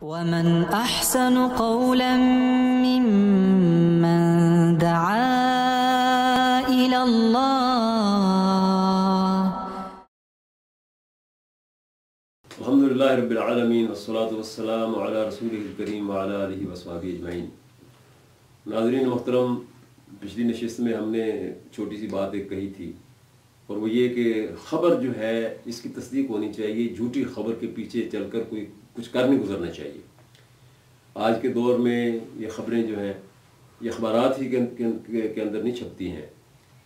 ومن أحسن قولا ممن دعا إلى الله. الحمدللہ رب العالمین والصلاة والسلام علی رسولہ الکریم وعلی آلہ وصحبہ اجمعین. ناظرین محترم، پچھلی نشست میں ہم نے چھوٹی سی بات ایک کہی تھی، اور وہ یہ کہ خبر جو ہے اس کی تصدیق ہونی چاہیے، جھوٹی خبر کے پیچھے چل کر کوئی کچھ کر نہیں گزرنا چاہیے. آج کے دور میں یہ خبریں جو ہیں یہ اخبارات ہی کے اندر نہیں چھپتی ہیں،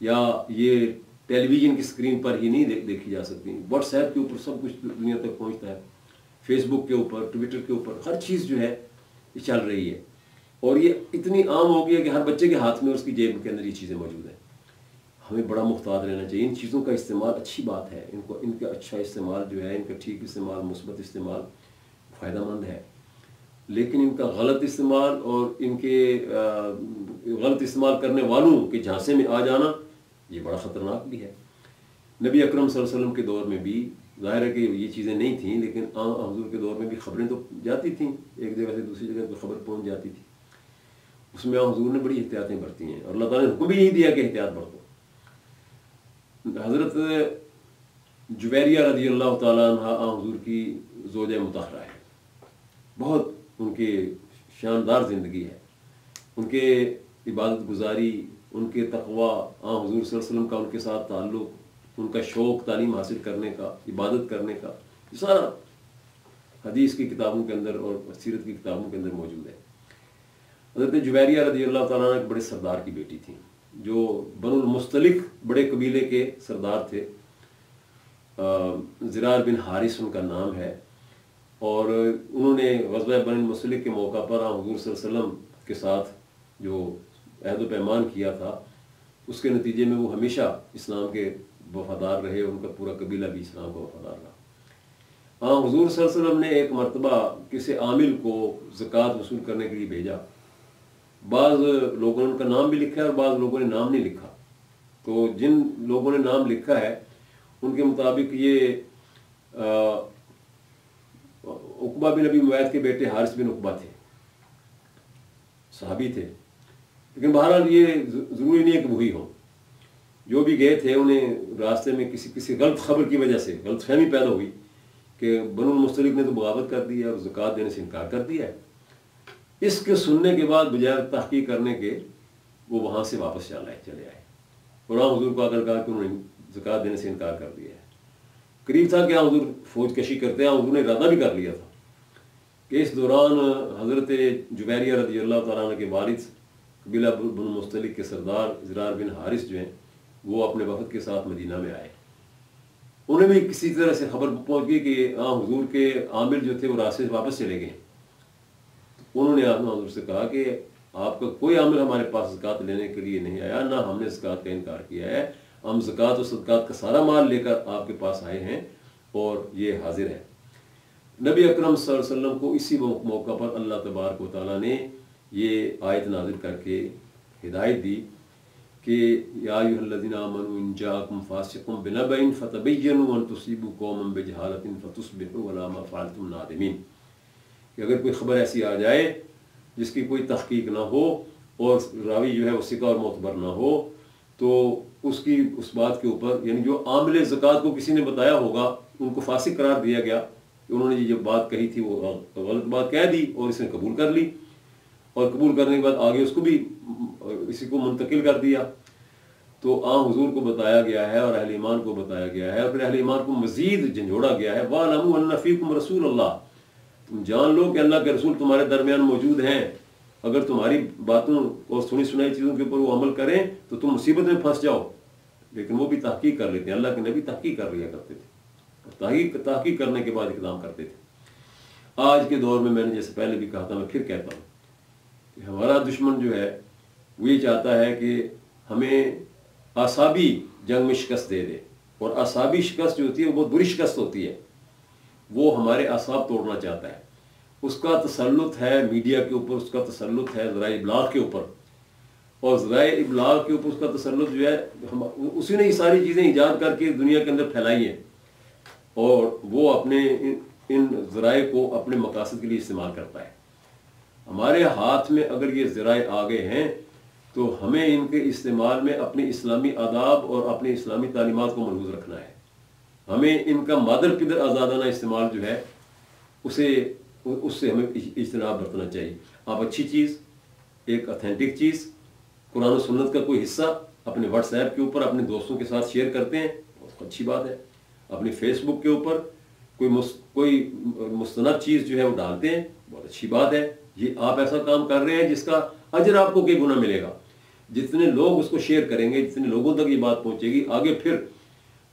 یا یہ ٹیلی ویژن کی اسکرین پر ہی نہیں دیکھی جا سکتی. واٹس ایپ کے اوپر سب کچھ دنیا تک پہنچتا ہے، فیس بک کے اوپر، ٹویٹر کے اوپر، ہر چیز جو ہے یہ چل رہی ہے، اور یہ اتنی عام ہو گئی ہے کہ ہر بچے کے ہاتھ میں اور اس کی جیب کے اندر یہ چیزیں موجود ہیں. ہمیں بڑا محتاط رہنا چاہیے. ان چیزوں کا استعمال اچھی بات ہے، ان کا اچھا استعمال جو ہے، ان کا ٹھیک استعمال، مثبت استعمال فائدہ مند ہے، لیکن ان کا غلط استعمال اور ان کے غلط استعمال کرنے والوں کے جھانسے میں آ جانا یہ بڑا خطرناک بھی ہے. نبی اکرم صلی اللہ علیہ وسلم کے دور میں بھی ظاہر ہے کہ یہ چیزیں نہیں تھیں، لیکن حضور کے دور میں بھی خبریں تو جاتی تھیں، ایک جگہ سے دوسری جگہ پہ خبر پہنچ جاتی تھی. اس میں حضور نے بڑی احتیاطیں برتی ہیں، اور اللہ تعالیٰ نے حکم بھی یہی دیا کہ احتیاط برتو. حضرت جویریہ رضی اللہ تعالیٰ عنہ حضور کی زوجہ مطہرہ ہے. بہت ان کی شاندار زندگی ہے، ان کے عبادت گزاری، ان کے تقوی، حضور صلی اللہ علیہ وسلم کا ان کے ساتھ تعلق، ان کا شوق تعلیم حاصل کرنے کا، عبادت کرنے کا، یہ سارا حدیث کی کتابوں کے اندر اور سیرت کی کتابوں کے اندر موجود ہے. حضرت جویریہ رضی اللہ تعالیٰ عنہ ایک بڑے سردار کی بیٹی تھیں، جو بنو المستلق بڑے قبیلے کے سردار تھے. زرار بن حارث ان کا نام ہے، اور انہوں نے غزوہ بنو المستلق کے موقع پر حضور صلی اللہ علیہ وسلم کے ساتھ جو عہد و پیمان کیا تھا، اس کے نتیجے میں وہ ہمیشہ اسلام کے وفادار رہے، ان کا پورا قبیلہ بھی اسلام کا وفادار رہا. حضور صلی اللہ علیہ وسلم نے ایک مرتبہ کسی عامل کو زکوٰۃ وصول کرنے کے لیے بھیجا. بعض لوگوں نے ان کا نام بھی لکھا ہے اور بعض لوگوں نے نام نہیں لکھا. تو جن لوگوں نے نام لکھا ہے ان کے مطابق یہ عقبہ بن ابی معیط کے بیٹے حارث بن عقبہ تھے، صحابی تھے. لیکن بہرحال یہ ضروری نہیں ہے کہ وہی ہوں. جو بھی گئے تھے انہیں راستے میں کسی غلط خبر کی وجہ سے غلط فہمی پیدا ہوئی کہ بنو المستلق نے تو بغاوت کر دی ہے اور زکوٰۃ دینے سے انکار کر دیا ہے. اس کے سننے کے بعد بجائے تحقیق کرنے کے وہ وہاں سے واپس چلے آئے، اور حضور کو آ کر کہا کہ انہوں نے زکوٰۃ دینے سے انکار کر دیا ہے. قریب تھا کہ حضور فوج کشی کرتے ہیں، حضور نے ارادہ بھی کر لیا تھا کہ اس دوران حضرت جویریہ رضی اللہ تعالیٰ عنہ کے وارث قبیلہ بنو مستلق کے سردار زرار بن حارث جو ہیں وہ اپنے وفد کے ساتھ مدینہ میں آئے. انہیں بھی کسی طرح سے خبر پہنچ گئی کہ حضور کے عامل جو تھے وہ راستے سے واپس چلے گئے. انہوں نے حضور سے کہا کہ آپ کا کوئی عامل ہمارے پاس زکوٰۃ لینے کے لیے نہیں آیا، نہ ہم نے زکوٰۃ کا انکار کیا ہے. ہم زکوٰۃ و صدقات کا سارا مال لے کر آپ کے پاس آئے ہیں اور یہ حاضر ہے. نبی اکرم صلی اللہ علیہ وسلم کو اسی موقع پر اللہ تبارک و تعالیٰ نے یہ آیت نازل کر کے ہدایت دی کہ یا ایھا الذین آمنوا ان جاءکم فاسق بنبأ فتبینوا ان تصیبوا قوما بجہالۃ فتصبحوا علی ما فعلتم نادمین. کہ اگر کوئی خبر ایسی آ جائے جس کی کوئی تحقیق نہ ہو اور راوی جو ہے وہ ثقہ اور معتبر نہ ہو، تو اس بات کے اوپر، یعنی جو عامل زکوٰۃ کو کسی نے بتایا ہوگا ان کو فاسق قرار دیا گیا کہ انہوں نے جو بات کہی تھی وہ غلط بات کہہ دی اور اس نے قبول کر لی، اور قبول کرنے کے بعد آگے اس کو بھی اسی کو منتقل کر دیا. تو حضور کو بتایا گیا ہے اور اہل ایمان کو بتایا گیا ہے، اور پھر اہل ایمان کو مزید جھنجھوڑا گیا ہے. وَاعْلَمُوا أَنَّ فِيكُمْ رَسُولَ اللَّهِ، تم جان لو کہ اللہ کے رسول تمہارے درمیان موجود ہیں. اگر تمہاری باتوں اور سنی سنائی چیزوں کے اوپر وہ عمل کریں تو تم مصیبت میں پھنس جاؤ. لیکن وہ بھی تحقیق کر لیتے ہیں. اللہ کے نبی تحقیق کر لیا کرتے تھے، تحقیق کرنے کے بعد اقدام کرتے تھے. آج کے دور میں نے جیسے پہلے بھی کہا تھا، میں پھر کہتا ہوں کہ ہمارا دشمن جو ہے وہ یہ چاہتا ہے کہ ہمیں اعصابی جنگ میں شکست دے دے، اور اعصابی شکست جو ہوتی ہے وہ بہت بری شکست ہوتی ہے. وہ ہمارے اعصاب توڑنا چاہتا ہے. اس کا تسلط ہے میڈیا کے اوپر، اس کا تسلط ہے ذرائع ابلاغ کے اوپر، اور ذرائع ابلاغ کے اوپر اس کا تسلط جو ہے اسی نے یہ ساری چیزیں ایجاد کر کے دنیا کے اندر پھیلائی ہیں، اور وہ اپنے ان ذرائع کو اپنے مقاصد کے لیے استعمال کرتا ہے۔ ہمارے ہاتھ میں اگر یہ ذرائع آ گئے ہیں تو ہمیں ان کے استعمال میں اپنی اسلامی آداب اور اپنی اسلامی تعلیمات کو ملحوظ رکھنا ہے۔ ہمیں ان کا مادر پدر آزادانہ استعمال جو ہے اس سے ہمیں اجتناب برتنا چاہیے۔ آپ اچھی چیز، ایک اتھینٹک چیز، قرآن و سنت کا کوئی حصہ اپنے واٹس ایپ کے اوپر اپنے دوستوں کے ساتھ شیئر کرتے ہیں، بہت اچھی بات ہے۔ اپنی فیس بک کے اوپر کوئی مستند چیز جو ہے وہ ڈالتے ہیں، بہت اچھی بات ہے۔ یہ آپ ایسا کام کر رہے ہیں جس کا اجر آپ کو کئی گنا ملے گا۔ جتنے لوگ اس کو شیئر کریں گے، جتنے لوگوں تک یہ بات پہنچے گی، آگے پھر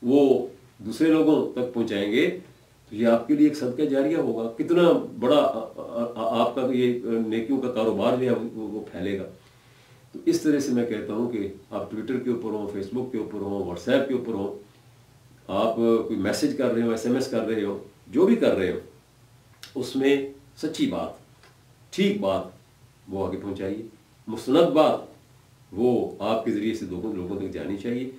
وہ دوسرے لوگوں تک پہنچائیں گے، تو یہ آپ کے لیے ایک صدقہ جاریہ ہوگا۔ کتنا بڑا آپ کا یہ نیکیوں کا کاروبار جو ہے وہ پھیلے گا۔ تو اس طرح سے میں کہتا ہوں کہ آپ ٹویٹر کے اوپر ہوں، فیس بک کے اوپر ہوں، واٹس ایپ کے اوپر ہوں، آپ کوئی میسج کر رہے ہو، ایس ایم ایس کر رہے ہو، جو بھی کر رہے ہو، اس میں سچی بات، ٹھیک بات وہ آگے پہنچائیے۔ مستند بات وہ آپ کے ذریعے سے لوگوں تک جانی چاہیے۔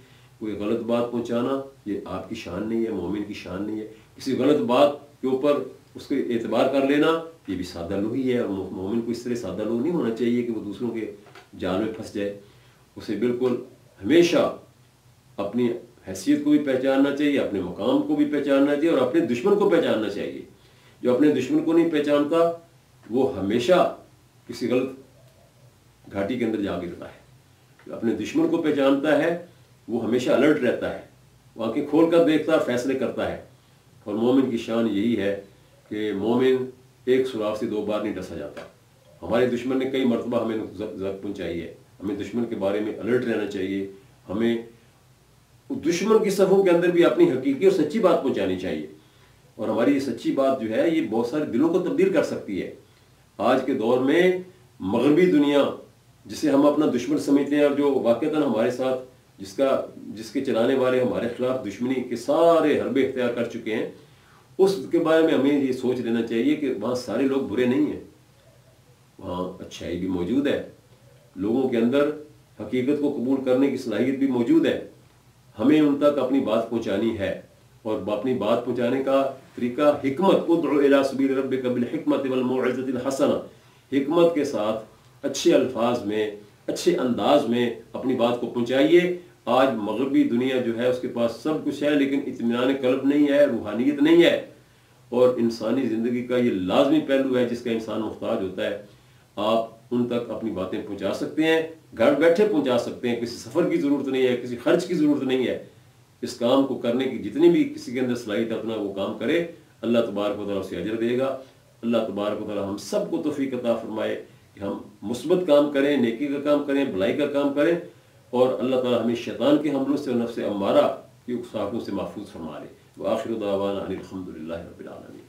کوئی غلط بات پہنچانا یہ آپ کی شان نہیں ہے، مومن کی شان نہیں ہے۔ کسی غلط بات کے اوپر اس کے اعتبار کر لینا یہ بھی سادہ لوہی ہے، اور مومن کو اس طرح سادہ لوہ نہیں ہونا چاہیے کہ وہ دوسروں کے جال میں پھنس جائے۔ اسے بالکل ہمیشہ اپنی حیثیت کو بھی پہچاننا چاہیے، اپنے مقام کو بھی پہچاننا چاہیے، اور اپنے دشمن کو پہچاننا چاہیے۔ جو اپنے دشمن کو نہیں پہچانتا وہ ہمیشہ کسی غلط گھاٹی کے اندر جا گرتا ہے۔ جو اپنے دشمن کو پہچانتا ہے وہ ہمیشہ الرٹ رہتا ہے، وہ آنکھیں کھول کر دیکھتا ہے، فیصلے کرتا ہے۔ اور مومن کی شان یہی ہے کہ مومن ایک سوراخ سے 2 بار نہیں ڈسا جاتا۔ ہمارے دشمن نے کئی مرتبہ ہمیں ضرر پہنچائی ہے، ہمیں دشمن کے بارے میں الرٹ رہنا چاہیے۔ ہمیں دشمن کی صفوں کے اندر بھی اپنی حقیقی اور سچی بات پہنچانی چاہیے، اور ہماری یہ سچی بات جو ہے یہ بہت سارے دلوں کو تبدیل کر سکتی ہے۔ آج کے دور میں مغربی دنیا جسے ہم اپنا دشمن سمجھتے ہیں، اور جو واقعتاً ہمارے ساتھ جس کے چلانے والے ہمارے خلاف دشمنی کے سارے حربے اختیار کر چکے ہیں، اس کے بارے میں ہمیں یہ سوچ لینا چاہیے کہ وہاں سارے لوگ برے نہیں ہیں، وہاں اچھائی بھی موجود ہے، لوگوں کے اندر حقیقت کو قبول کرنے کی صلاحیت بھی موجود ہے۔ ہمیں ان تک اپنی بات پہنچانی ہے، اور اپنی بات پہنچانے کا طریقہ حکمت، ادعو الی سبیل ربک بالحکمت والموعظۃ الحسنہ، حکمت کے ساتھ اچھے الفاظ میں، اچھے انداز میں اپنی بات کو پہنچائیے۔ آج مغربی دنیا جو ہے اس کے پاس سب کچھ ہے، لیکن اطمینان قلب نہیں ہے، روحانیت نہیں ہے، اور انسانی زندگی کا یہ لازمی پہلو ہے جس کا انسان محتاج ہوتا ہے۔ آپ ان تک اپنی باتیں پہنچا سکتے ہیں، گھر بیٹھے پہنچا سکتے ہیں، کسی سفر کی ضرورت نہیں ہے، کسی خرچ کی ضرورت نہیں ہے۔ اس کام کو کرنے کی جتنی بھی کسی کے اندر صلاحیت اپنا وہ کام کرے، اللہ تبارک و تعالیٰ اسے اجر دے گا۔ اللہ تبارک و تعالیٰ ہم سب کو توفیق عطا فرمائے کہ ہم مثبت کام کریں، نیکی کا کام کریں، بھلائی کا کام کریں، اور اللہ تعالیٰ ہمیں شیطان کے حملوں سے اور نفس امارہ کی اکساہٹوں سے محفوظ فرما لے۔ وآخر دعوانا ان الحمد للہ رب العالمین۔